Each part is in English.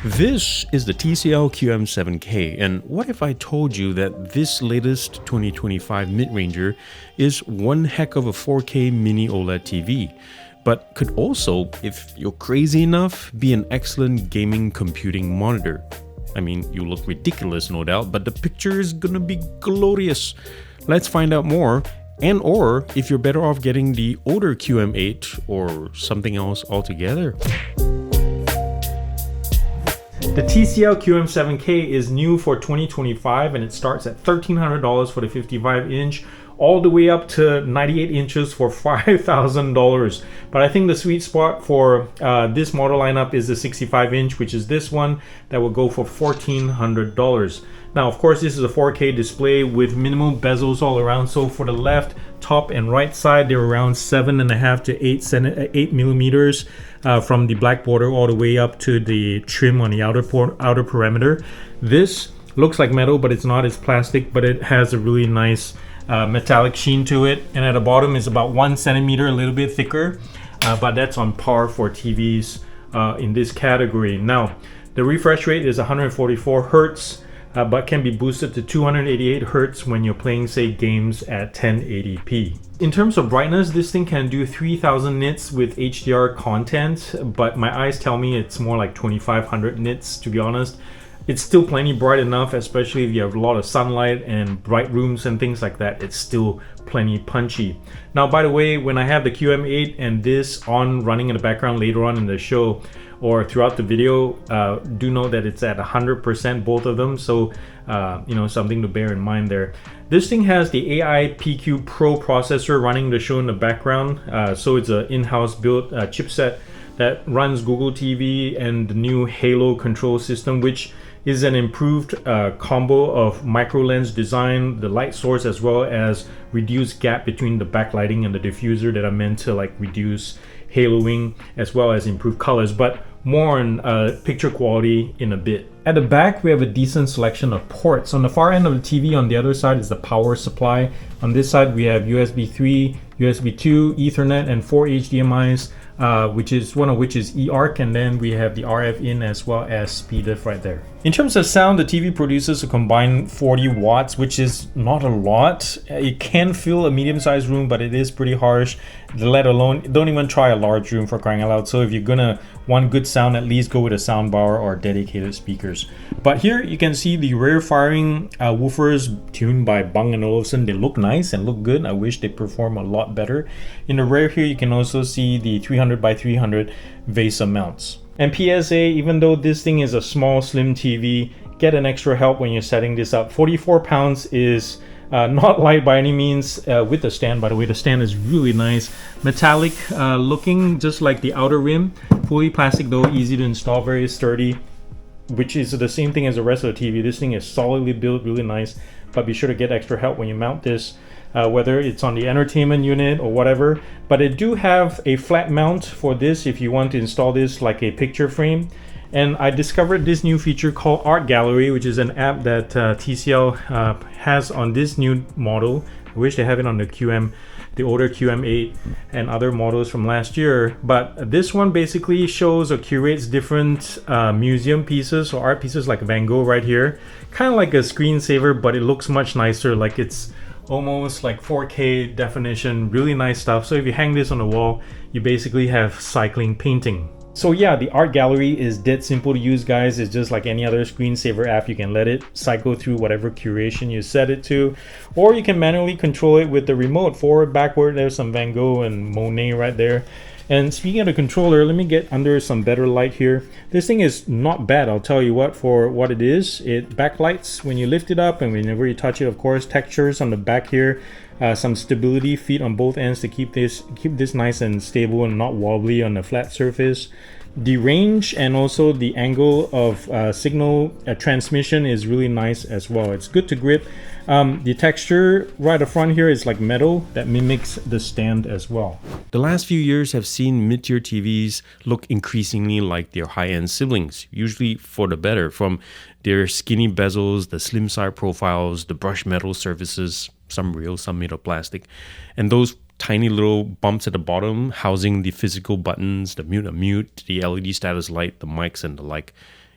This is the TCL QM7K, and what if I told you that this latest 2025 mid-ranger is one heck of a 4K mini OLED TV, but could also, if you're crazy enough, be an excellent gaming computing monitor. I mean, you look ridiculous, no doubt, but the picture is gonna be glorious. Let's find out more, and or if you're better off getting the older QM8 or something else altogether. The TCL QM7K is new for 2025 and it starts at $1,300 for the 55-inch, all the way up to 98 inches for $5,000. But I think the sweet spot for this model lineup is the 65-inch, which is this one, that will go for $1,400. Now, of course, this is a 4K display with minimal bezels all around. So for the left, top, and right side, they're around 7.5 to 8 millimeters from the black border all the way up to the trim on the outer perimeter. This looks like metal, but it's not. It's plastic, but it has a really nice metallic sheen to it. And at the bottom is about 1 centimeter, a little bit thicker, but that's on par for TVs in this category. Now, the refresh rate is 144 hertz. But can be boosted to 288 hertz when you're playing, say, games at 1080p. In terms of brightness, this thing can do 3000 nits with HDR content, but my eyes tell me it's more like 2500 nits, to be honest. It's still plenty bright enough, especially if you have a lot of sunlight and bright rooms and things like that. It's still plenty punchy. Now, by the way, when I have the QM8 and this on running in the background later on in the show, or throughout the video, do know that it's at 100%, both of them. So, something to bear in mind there. This thing has the AI PQ Pro processor running the show in the background. So it's an in-house built chipset that runs Google TV and the new Halo control system, which is an improved combo of micro lens design, the light source, as well as reduced gap between the backlighting and the diffuser that are meant to reduce haloing, as well as improve colors, but more on picture quality in a bit. At the back, we have a decent selection of ports. On the far end of the TV, on the other side, is the power supply. On this side, we have USB 3, USB 2, Ethernet, and 4 HDMIs, which is eARC, and then we have the RF in as well as SPDIF right there. In terms of sound, the TV produces a combined 40 watts, which is not a lot. It can fill a medium-sized room, but it is pretty harsh, let alone, don't even try a large room, for crying out loud. So if you're gonna want good sound, at least go with a sound bar or dedicated speakers. But here you can see the rear firing woofers tuned by Bang & Olufsen. They look nice and look good. I wish they perform a lot better. In the rear here, you can also see the 300 by 300 VESA mounts. And PSA, even though this thing is a small, slim TV, get an extra help when you're setting this up. 44 pounds is not light by any means, with the stand, by the way. The stand is really nice. Metallic looking, just like the outer rim. Fully plastic though, easy to install, very sturdy, which is the same thing as the rest of the TV. This thing is solidly built, really nice, but be sure to get extra help when you mount this, whether it's on the entertainment unit or whatever. But I do have a flat mount for this if you want to install this like a picture frame. And I discovered this new feature called Art Gallery, which is an app that TCL has on this new model. I wish they have it on the older QM8 and other models from last year. But this one basically shows or curates different museum pieces or art pieces, like Van Gogh right here. Kind of like a screensaver, but it looks much nicer, like it's almost like 4K definition, really nice stuff. So if you hang this on the wall, you basically have cycling painting. So yeah, the Art Gallery is dead simple to use, guys. It's just like any other screensaver app. You can let it cycle through whatever curation you set it to, or you can manually control it with the remote, forward, backward. There's some Van Gogh and Monet right there. And speaking of the controller, let me get under some better light here. This thing is not bad, I'll tell you what, for what it is. It backlights when you lift it up and whenever you touch it, of course. Textures on the back here, some stability feet on both ends to keep this nice and stable and not wobbly on a flat surface. The range and also the angle of signal transmission is really nice as well. It's good to grip. The texture right up front here is like metal that mimics the stand as well. The last few years have seen mid-tier TVs look increasingly like their high-end siblings, usually for the better, from their skinny bezels, the slim side profiles, the brushed metal surfaces, some real, some made of plastic, and those tiny little bumps at the bottom housing the physical buttons, the mute, the LED status light, the mics, and the like.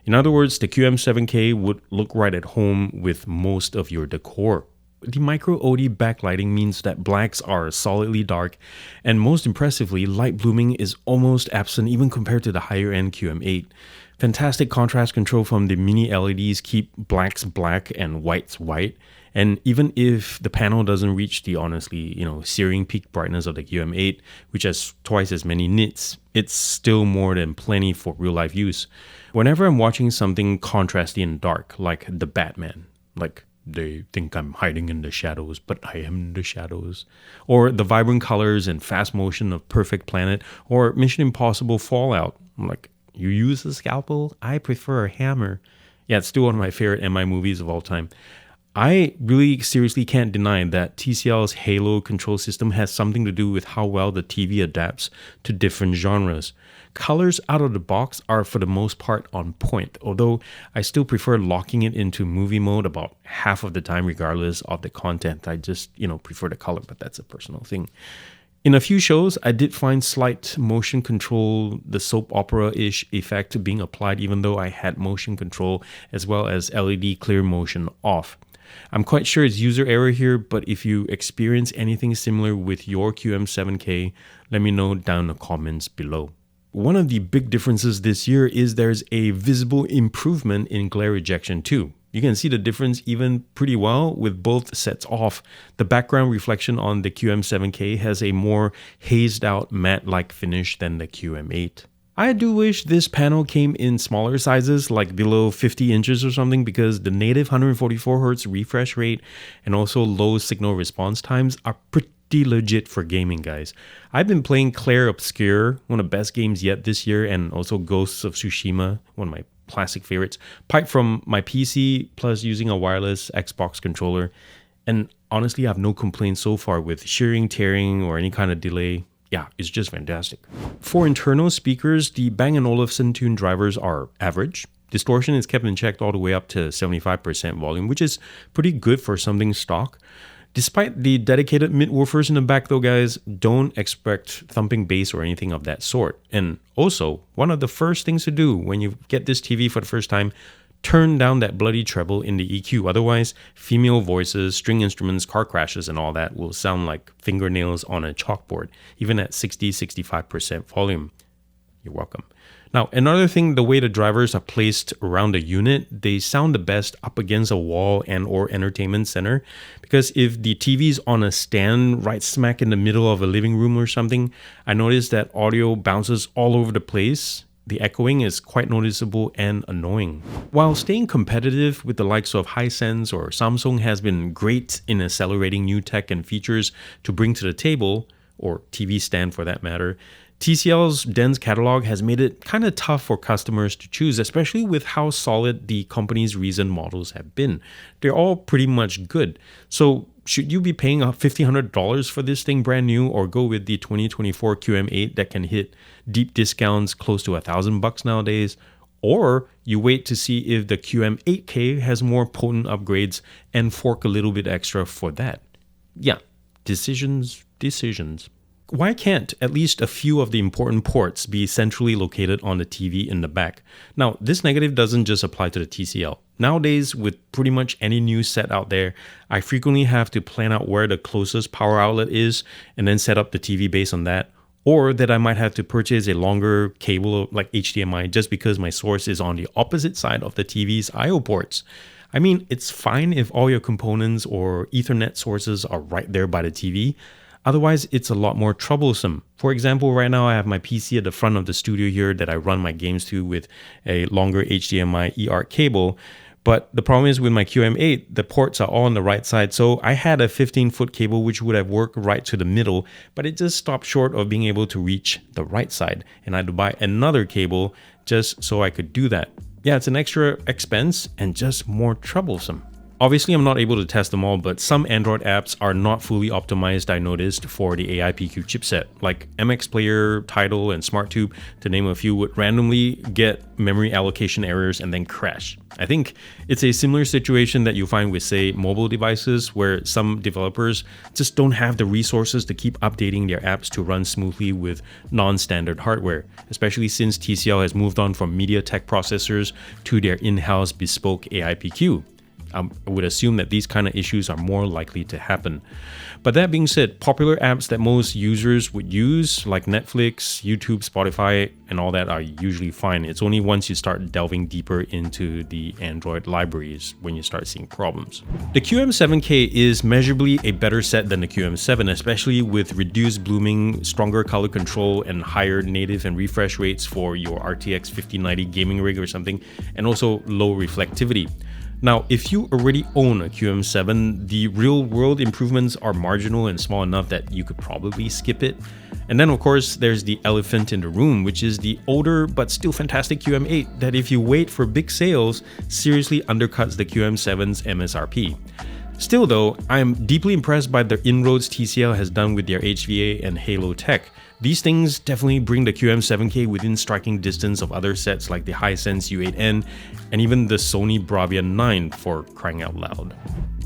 In other words, the QM7K would look right at home with most of your decor. The micro OD backlighting means that blacks are solidly dark, and most impressively, light blooming is almost absent even compared to the higher end QM8. Fantastic contrast control from the mini LEDs keep blacks black and whites white, and even if the panel doesn't reach the honestly, searing peak brightness of the QM8, which has twice as many nits, it's still more than plenty for real life use. Whenever I'm watching something contrasty and dark, like the Batman, like they think I'm hiding in the shadows, but I am the shadows. Or the vibrant colors and fast motion of Perfect Planet, or Mission Impossible Fallout. I'm like, you use a scalpel? I prefer a hammer. Yeah, it's still one of my favorite MI movies of all time. I really seriously can't deny that TCL's Halo control system has something to do with how well the TV adapts to different genres. Colors out of the box are for the most part on point, although I still prefer locking it into movie mode about half of the time regardless of the content. I just, prefer the color, but that's a personal thing. In a few shows, I did find slight motion control, the soap opera-ish effect being applied even though I had motion control as well as LED clear motion off. I'm quite sure it's user error here, but if you experience anything similar with your QM7K, let me know down in the comments below. One of the big differences this year is there's a visible improvement in glare rejection too. You can see the difference even pretty well with both sets off. The background reflection on the QM7K has a more hazed out matte-like finish than the QM8. I do wish this panel came in smaller sizes, like below 50 inches or something, because the native 144Hz refresh rate and also low signal response times are pretty legit for gaming, guys. I've been playing Clair Obscur, one of the best games yet this year, and also Ghosts of Tsushima, one of my classic favorites, piped from my PC plus using a wireless Xbox controller. And honestly, I have no complaints so far with shearing, tearing, or any kind of delay. Yeah, it's just fantastic. For internal speakers, the Bang & Olufsen tuned drivers are average. Distortion is kept in check all the way up to 75% volume, which is pretty good for something stock. Despite the dedicated mid-woofers in the back though, guys, don't expect thumping bass or anything of that sort. And also, one of the first things to do when you get this TV for the first time, turn down that bloody treble in the EQ. Otherwise, female voices, string instruments, car crashes, and all that will sound like fingernails on a chalkboard, even at 60-65% volume. You're welcome. Now, another thing, the way the drivers are placed around the unit, they sound the best up against a wall and or entertainment center, because if the TV's on a stand right smack in the middle of a living room or something, I noticed that audio bounces all over the place. The echoing is quite noticeable and annoying. While staying competitive with the likes of Hisense or Samsung has been great in accelerating new tech and features to bring to the table, or TV stand for that matter, TCL's dense catalog has made it kind of tough for customers to choose, especially with how solid the company's recent models have been. They're all pretty much good. So should you be paying $1,500 for this thing brand new, or go with the 2024 QM8 that can hit deep discounts close to $1,000 nowadays? Or you wait to see if the QM8K has more potent upgrades and fork a little bit extra for that. Yeah, decisions. Why can't at least a few of the important ports be centrally located on the TV in the back? Now, this negative doesn't just apply to the TCL. Nowadays, with pretty much any new set out there, I frequently have to plan out where the closest power outlet is and then set up the TV based on that. Or that I might have to purchase a longer cable like HDMI just because my source is on the opposite side of the TV's I/O ports. I mean, it's fine if all your components or Ethernet sources are right there by the TV. Otherwise, it's a lot more troublesome. For example, right now I have my PC at the front of the studio here that I run my games to with a longer HDMI eARC cable. But the problem is with my QM8, the ports are all on the right side. So I had a 15-foot cable which would have worked right to the middle, but it just stopped short of being able to reach the right side. And I had to buy another cable just so I could do that. Yeah, it's an extra expense and just more troublesome. Obviously, I'm not able to test them all, but some Android apps are not fully optimized, I noticed, for the AIPQ chipset, like MX Player, Tidal, and SmartTube, to name a few, would randomly get memory allocation errors and then crash. I think it's a similar situation that you find with, say, mobile devices, where some developers just don't have the resources to keep updating their apps to run smoothly with non-standard hardware, especially since TCL has moved on from MediaTek processors to their in-house bespoke AIPQ. I would assume that these kind of issues are more likely to happen. But that being said, popular apps that most users would use, like Netflix, YouTube, Spotify, and all that, are usually fine. It's only once you start delving deeper into the Android libraries when you start seeing problems. The QM7K is measurably a better set than the QM7, especially with reduced blooming, stronger color control, and higher native and refresh rates for your RTX 5090 gaming rig or something, and also low reflectivity. Now, if you already own a QM7, the real-world improvements are marginal and small enough that you could probably skip it. And then, of course, there's the elephant in the room, which is the older but still fantastic QM8 that, if you wait for big sales, seriously undercuts the QM7's MSRP. Still though, I'm deeply impressed by the inroads TCL has done with their HVA and Halo tech. These things definitely bring the QM7K within striking distance of other sets like the Hisense U8N and even the Sony Bravia 9, for crying out loud.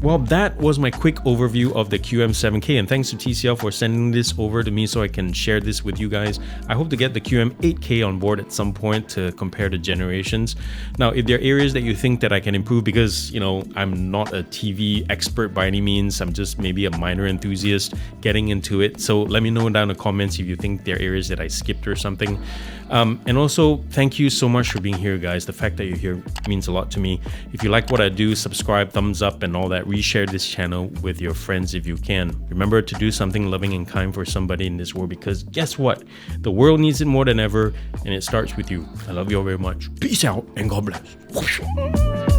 Well, that was my quick overview of the QM7K, and thanks to TCL for sending this over to me so I can share this with you guys. I hope to get the QM8K on board at some point to compare the generations. Now, if there are areas that you think that I can improve, because, I'm not a TV expert by any means, I'm just maybe a minor enthusiast getting into it. So let me know down in the comments if you think there are areas that I skipped or something. And also, thank you so much for being here, guys. The fact that you're here means a lot to me. If you like what I do, subscribe, thumbs up, and all that. Reshare this channel with your friends if you can. Remember to do something loving and kind for somebody in this world, because guess what? The world needs it more than ever, and it starts with you. I love you all very much. Peace out, and God bless.